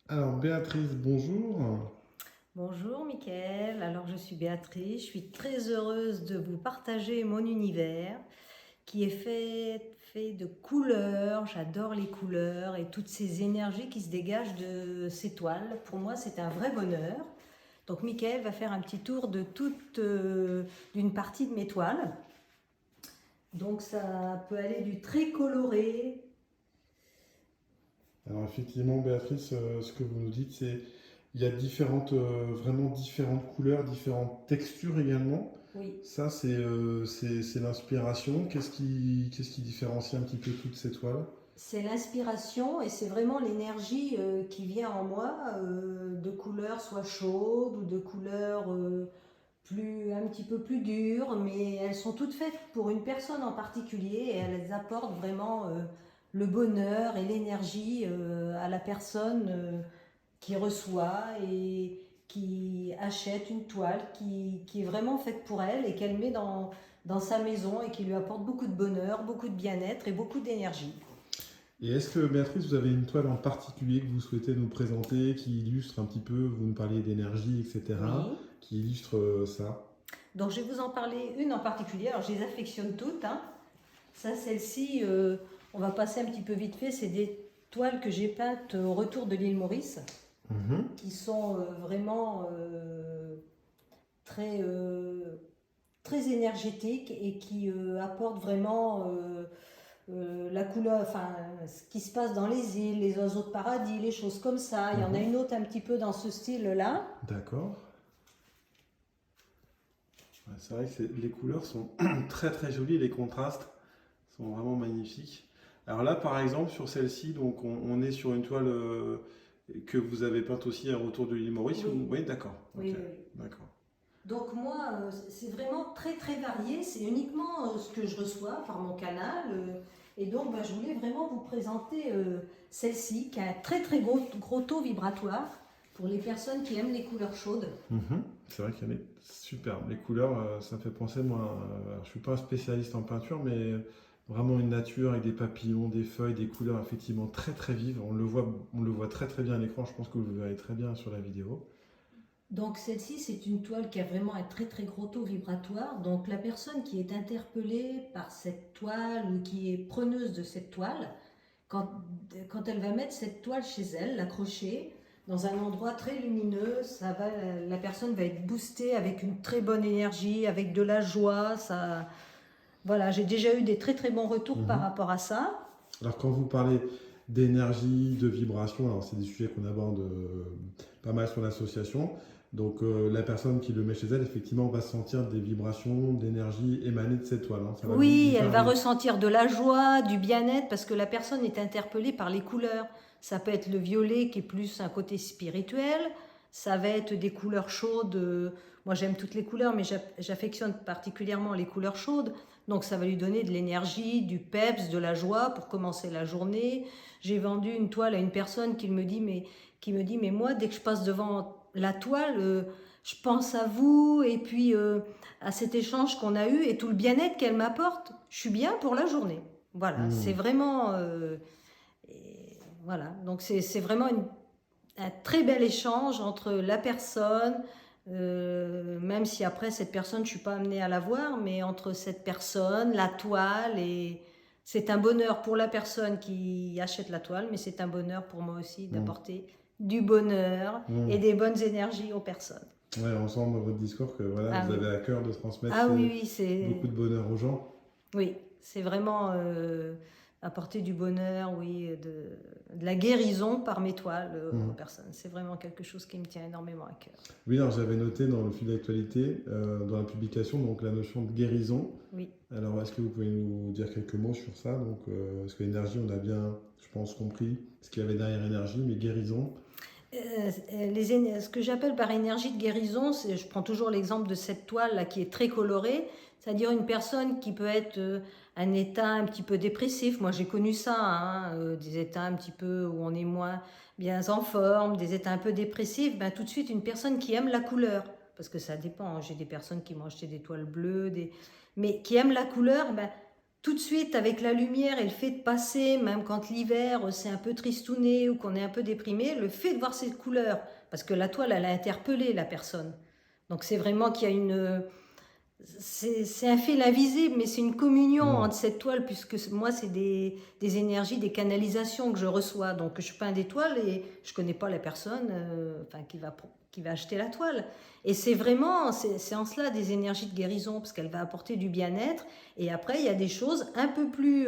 Alors Béatrice, bonjour. Bonjour Mickaël, alors je suis Béatrice, je suis très heureuse de vous partager mon univers qui est fait de couleurs, j'adore les couleurs et toutes ces énergies qui se dégagent de ces toiles. Pour moi c'est un vrai bonheur. Donc Mickaël va faire un petit tour de d'une partie de mes toiles. Donc ça peut aller du très coloré. Alors effectivement Béatrice, ce que vous nous dites, c'est il y a vraiment différentes couleurs, différentes textures également. Oui. Ça, c'est l'inspiration. Qu'est-ce qui différencie un petit peu toutes ces toiles? C'est l'inspiration et c'est vraiment l'énergie qui vient en moi de couleurs soit chaudes ou de couleurs un petit peu plus dures, mais elles sont toutes faites pour une personne en particulier et elles apportent vraiment le bonheur et l'énergie à la personne qui reçoit et qui achète une toile qui est vraiment faite pour elle et qu'elle met dans sa maison et qui lui apporte beaucoup de bonheur, beaucoup de bien-être et beaucoup d'énergie. Et est-ce que Béatrice, vous avez une toile en particulier que vous souhaitez nous présenter, qui illustre un petit peu, vous nous parliez d'énergie, etc., Oui. qui illustre ça? Donc je vais vous en parler une en particulier. Alors je les affectionne toutes, hein. Ça, celle-ci, on va passer un petit peu vite fait. C'est des toiles que j'ai peintes au retour de l'île Maurice, Mhm. qui sont vraiment très, très énergétiques et qui apportent vraiment la couleur, enfin ce qui se passe dans les îles, les oiseaux de paradis, les choses comme ça. Il y en a Mhm. une autre un petit peu dans ce style-là. D'accord. Ouais, c'est vrai que les couleurs sont très très jolies, les contrastes sont vraiment magnifiques. Alors là, par exemple, sur celle-ci, donc on est sur une toile que vous avez peinte aussi à retour de l'île Maurice. Oui, Oui, d'accord. oui, Ok, oui, oui. d'accord. Donc moi, c'est vraiment très très varié, c'est uniquement ce que je reçois par mon canal. Et donc je voulais vraiment vous présenter celle-ci qui a un très très gros taux vibratoire pour les personnes qui aiment les couleurs chaudes. Mhm. C'est vrai qu'elle est superbe. Les couleurs, ça me fait penser, moi, alors, je suis pas un spécialiste en peinture, mais vraiment une nature avec des papillons, des feuilles, des couleurs effectivement très très vives. On le voit très très bien à l'écran. Je pense que vous le verrez très bien sur la vidéo. Donc celle-ci, c'est une toile qui a vraiment un très très gros taux vibratoire. Donc la personne qui est interpellée par cette toile ou qui est preneuse de cette toile, quand, quand elle va mettre cette toile chez elle, l'accrocher dans un endroit très lumineux, la personne va être boostée avec une très bonne énergie, avec de la joie. Voilà, j'ai déjà eu des très très bons retours par Mhm. rapport à ça. Alors quand vous parlez d'énergie, de vibration, alors c'est des sujets qu'on aborde pas mal sur l'association. Donc la personne qui le met chez elle, effectivement, va sentir des vibrations, d'énergie émaner de cette toile, hein. Ça va lui Oui, elle faire va vivre. ressentir de la joie, du bien-être, parce que la personne est interpellée par les couleurs. Ça peut être le violet qui est plus un côté spirituel, ça va être des couleurs chaudes. Moi j'aime toutes les couleurs, mais j'affectionne particulièrement les couleurs chaudes. Donc ça va lui donner de l'énergie, du peps, de la joie pour commencer la journée. J'ai vendu une toile à une personne qui me dit, mais moi dès que je passe devant la toile, je pense à vous et puis à cet échange qu'on a eu et tout le bien-être qu'elle m'apporte. Je suis bien pour la journée. Voilà, c'est Hmm. vraiment. Voilà, donc c'est vraiment un très bel échange entre la personne, même si après cette personne, je ne suis pas amenée à la voir, mais entre cette personne, la toile, et c'est un bonheur pour la personne qui achète la toile, mais c'est un bonheur pour moi aussi Hmm. d'apporter du bonheur et Hmm. des bonnes énergies aux personnes. Ouais, on sent dans votre discours que voilà, Ah vous oui, avez à cœur de transmettre ah oui, oui, beaucoup de bonheur aux gens. oui, c'est vraiment apporter du bonheur, oui, de la guérison par mes toiles aux Hmm. personnes. C'est vraiment quelque chose qui me tient énormément à cœur. Oui, alors j'avais noté dans le fil d'actualité, dans la publication, donc la notion de guérison. Oui. Alors, est-ce que vous pouvez nous dire quelques mots sur ça? Donc, parce que l'énergie, on a bien, je pense, compris ce qu'il y avait derrière énergie, mais guérison. Ce que j'appelle par énergie de guérison, je prends toujours l'exemple de cette toile là qui est très colorée, c'est-à-dire une personne qui peut être un état un petit peu dépressif. Moi j'ai connu ça, hein, des états un petit peu où on est moins bien en forme, des états un peu dépressifs. Ben, tout de suite une personne qui aime la couleur, parce que ça dépend, hein. J'ai des personnes qui m'ont acheté des toiles bleues, mais qui aiment la couleur, ben, tout de suite, avec la lumière et le fait de passer, même quand l'hiver, c'est un peu tristouné ou qu'on est un peu déprimé, le fait de voir ces couleurs, parce que la toile, elle a interpellé la personne. Donc c'est vraiment qu'il y a une... C'est un fil invisible, mais c'est une communion Hmm. entre cette toile, puisque moi, c'est des énergies, des canalisations que je reçois. Donc, je peins des toiles et je ne connais pas la personne enfin, qui va acheter la toile. Et c'est vraiment, c'est en cela des énergies de guérison, parce qu'elle va apporter du bien-être. Et après, il y a des choses un peu plus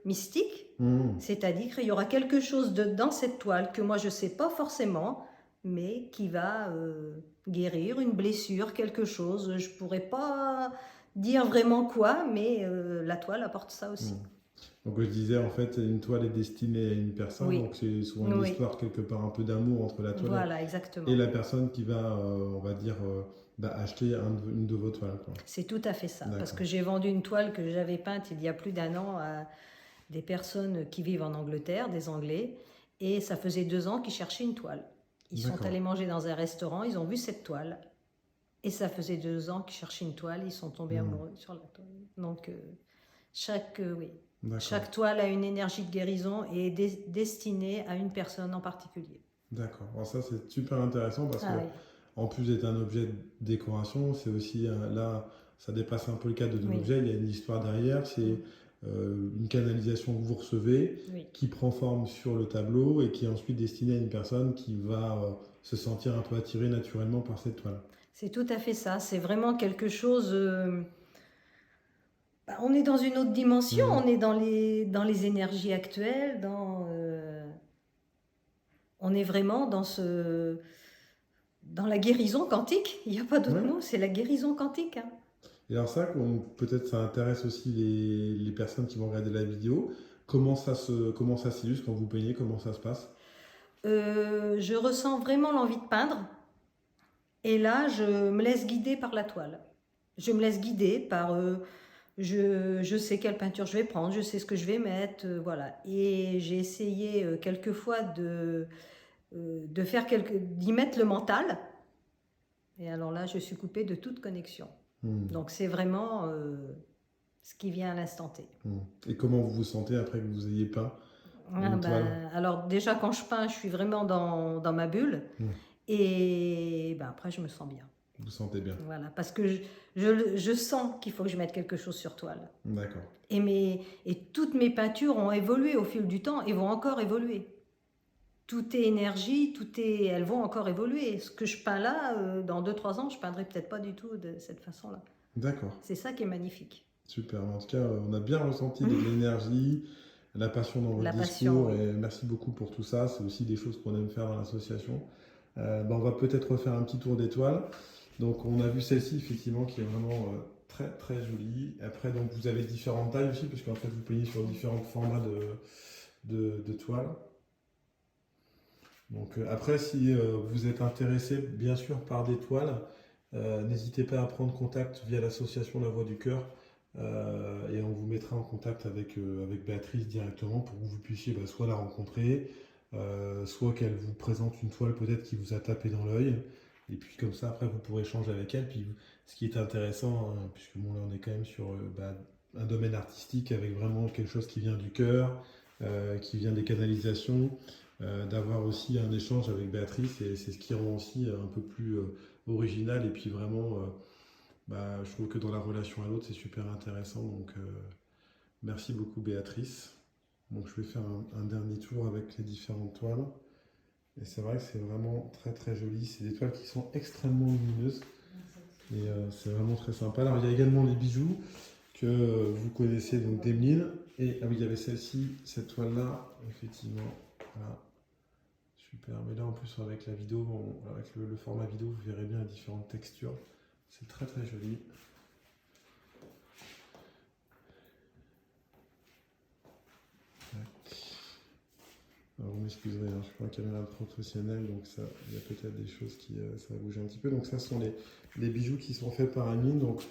mystiques, Hmm. c'est-à-dire qu'il y aura quelque chose dans cette toile que moi, je ne sais pas forcément, mais qui va guérir une blessure, quelque chose. Je pourrais pas dire vraiment quoi, mais la toile apporte ça Hmm. aussi. Donc je disais, en fait, une toile est destinée à une personne, Oui, donc c'est souvent une oui, histoire quelque part un peu d'amour entre la toile voilà, et exactement. la personne qui va, on va dire, acheter une de vos toiles, quoi. C'est tout à fait ça, parce D'accord. que j'ai vendu une toile que j'avais peinte il y a plus d'un an à des personnes qui vivent en Angleterre, des Anglais, et ça faisait 2 ans qu'ils cherchaient une toile. Ils sont D'accord. allés manger dans un restaurant, ils ont vu cette toile, et ça faisait 2 ans qu'ils cherchaient une toile, ils sont tombés Hmm. amoureux sur la toile. Donc, oui, D'accord. chaque toile a une énergie de guérison et est destinée à une personne en particulier. D'accord. Alors ça, c'est super intéressant parce que, Ah oui, en plus d'être un objet de décoration, c'est aussi, là, ça dépasse un peu le cadre de oui, l'objet, il y a une histoire derrière, c'est une canalisation que vous recevez oui. qui prend forme sur le tableau et qui est ensuite destinée à une personne qui va se sentir un peu attirée naturellement par cette toile. C'est tout à fait ça. C'est vraiment quelque chose. On est dans une autre dimension. Mhm. On est dans les énergies actuelles. On est vraiment dans la guérison quantique. Il n'y a pas d'autre Ouais. mot. C'est la guérison quantique, hein. Et alors ça, peut-être ça intéresse aussi les personnes qui vont regarder la vidéo. Comment ça s'illustre quand vous peignez, comment ça se passe? Je ressens vraiment l'envie de peindre. Et là, je me laisse guider par la toile. Je me laisse guider par... je sais quelle peinture je vais prendre, je sais ce que je vais mettre, voilà. Et j'ai essayé quelques fois d'y mettre le mental. Et alors là, je suis coupée de toute connexion. Hmm. Donc c'est vraiment ce qui vient à l'instant T. Hmm. Et comment vous vous sentez après que vous ayez peint Ah une toile? ben, alors déjà quand je peins, je suis vraiment dans ma bulle. Hmm. Et ben, après, je me sens bien. Vous vous sentez bien. Voilà, parce que je sens qu'il faut que je mette quelque chose sur toile. D'accord. Et toutes mes peintures ont évolué au fil du temps et vont encore évoluer. Tout est énergie, elles vont encore évoluer. Ce que je peins là, dans 2-3 ans, je peindrai peut-être pas du tout de cette façon-là. D'accord. C'est ça qui est magnifique. Super. En tout cas, on a bien ressenti de l'énergie, la passion dans votre La passion, discours oui. et merci beaucoup pour tout ça. C'est aussi des choses qu'on aime faire dans l'association. On va peut-être refaire un petit tour d'étoiles. Donc, on a vu celle-ci, effectivement, qui est vraiment très, très jolie. Après, donc, vous avez différentes tailles aussi, parce qu'en fait, vous peignez sur différents formats de toiles. Donc, après, si vous êtes intéressé, bien sûr, par des toiles, n'hésitez pas à prendre contact via l'association La Voix du Cœur. Et on vous mettra en contact avec Béatrice directement pour que vous puissiez soit la rencontrer, soit qu'elle vous présente une toile peut-être qui vous a tapé dans l'œil. Et puis comme ça, après, vous pourrez échanger avec elle. Puis ce qui est intéressant, puisque bon, là on est quand même sur un domaine artistique avec vraiment quelque chose qui vient du cœur, qui vient des canalisations, d'avoir aussi un échange avec Béatrice. Et c'est ce qui rend aussi un peu plus original et puis vraiment je trouve que dans la relation à l'autre, c'est super intéressant. Donc, merci beaucoup, Béatrice. Donc, je vais faire un dernier tour avec les différentes toiles. Et c'est vrai que c'est vraiment très très joli. C'est des toiles qui sont extrêmement lumineuses. Et c'est vraiment très sympa. Alors, il y a également les bijoux que vous connaissez, donc d'Emeline. Et ah oui, il y avait celle-ci, cette toile-là, effectivement. Voilà. Super. Mais là, en plus, avec la vidéo, avec le format vidéo, vous verrez bien les différentes textures. C'est très très joli. Alors, vous m'excuserez, hein, je prends la caméra professionnelle, donc ça, il y a peut-être des choses qui ça va bouger un petit peu. Donc ça, ce sont les bijoux qui sont faits par Amine. Donc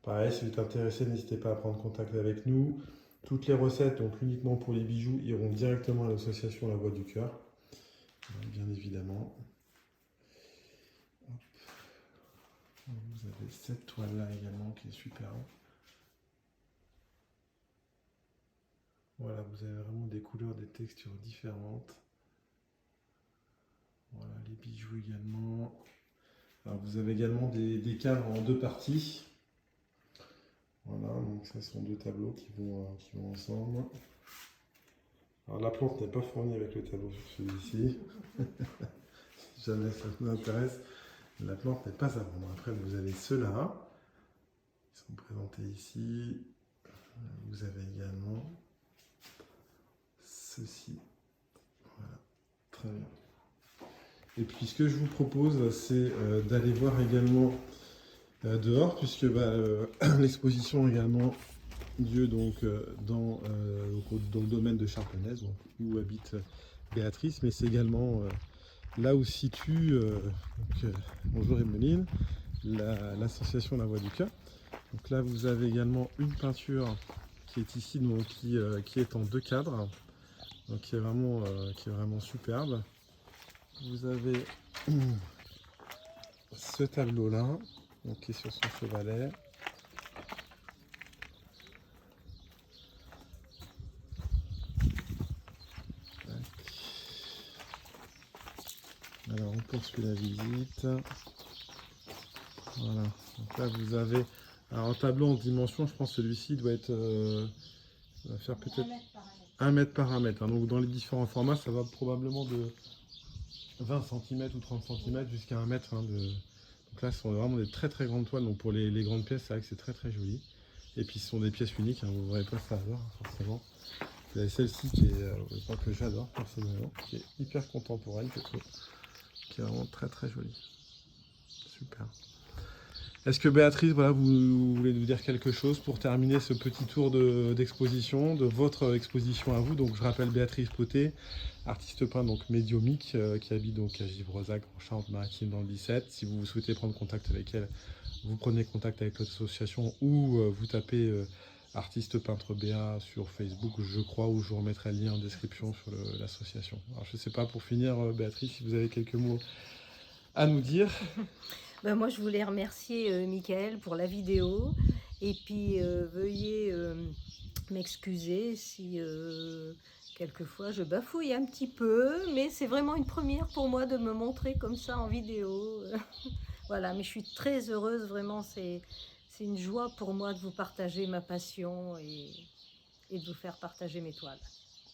pareil, si vous êtes intéressé, n'hésitez pas à prendre contact avec nous. Toutes les recettes, donc uniquement pour les bijoux, iront directement à l'association La Voix du Cœur, bien évidemment. Hop. Vous avez cette toile-là également qui est superbe. Voilà, vous avez vraiment des couleurs, des textures différentes. Voilà, les bijoux également. Alors, vous avez également des cadres en deux parties. Voilà, donc ça sont deux tableaux qui vont ensemble. Alors, la plante n'est pas fournie avec le tableau sur celui-ci. Si jamais ça vous intéresse, la plante n'est pas à vendre. Après, vous avez ceux-là. Ils sont présentés ici. Vous avez également ceci. Voilà, très bien. Et puis ce que je vous propose, c'est d'aller voir également dehors, puisque l'exposition a également lieu donc, dans le domaine de Charpenaize, donc, où habite Béatrice, mais c'est également là où se situe, bonjour Emeline, l'association La Voix du Cœur. Donc là, vous avez également une peinture qui est ici, donc, qui est en deux cadres, donc, qui est vraiment superbe. Vous avez ce tableau-là, donc, qui est sur son chevalet. Alors, on poursuit la visite. Voilà. Donc là, vous avez alors, un tableau en dimension. Je pense que celui-ci doit va faire peut-être 1 mètre par 1 mètre. Hein. Donc, dans les différents formats, ça va probablement de 20 cm ou 30 cm jusqu'à 1 mètre. Hein, donc là, ce sont vraiment des très très grandes toiles. Donc pour les grandes pièces, c'est vrai que c'est très très joli. Et puis ce sont des pièces uniques, hein, vous ne verrez pas ça ailleurs, forcément. Vous avez celle-ci qui est, que j'adore personnellement, qui est hyper contemporaine, je trouve, qui est vraiment très très jolie. Super. Est-ce que Béatrice, voilà, vous voulez nous dire quelque chose pour terminer ce petit tour d'exposition, de votre exposition à vous? Donc je rappelle Béatrice Poté, artiste peintre donc médiumique, qui habite donc à Givresac en Charente-Maritime dans le 17. Si vous souhaitez prendre contact avec elle, vous prenez contact avec l'association ou vous tapez artiste peintre Béa sur Facebook, je crois, ou je vous remettrai le lien en description sur l'association. Alors je ne sais pas, pour finir, Béatrice, si vous avez quelques mots à nous dire. Ben moi, je voulais remercier Mickaël pour la vidéo. Et puis, veuillez m'excuser si quelquefois je bafouille un petit peu. Mais c'est vraiment une première pour moi de me montrer comme ça en vidéo. Voilà, mais je suis très heureuse, vraiment. C'est une joie pour moi de vous partager ma passion et de vous faire partager mes toiles.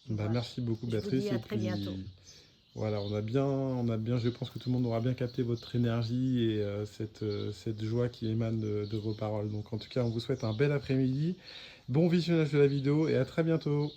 Bah, Voilà. merci beaucoup, Je vous Béatrice. dis à très bientôt. Voilà, on a bien, je pense que tout le monde aura bien capté votre énergie et cette joie qui émane de vos paroles. Donc en tout cas, on vous souhaite un bel après-midi, bon visionnage de la vidéo et à très bientôt.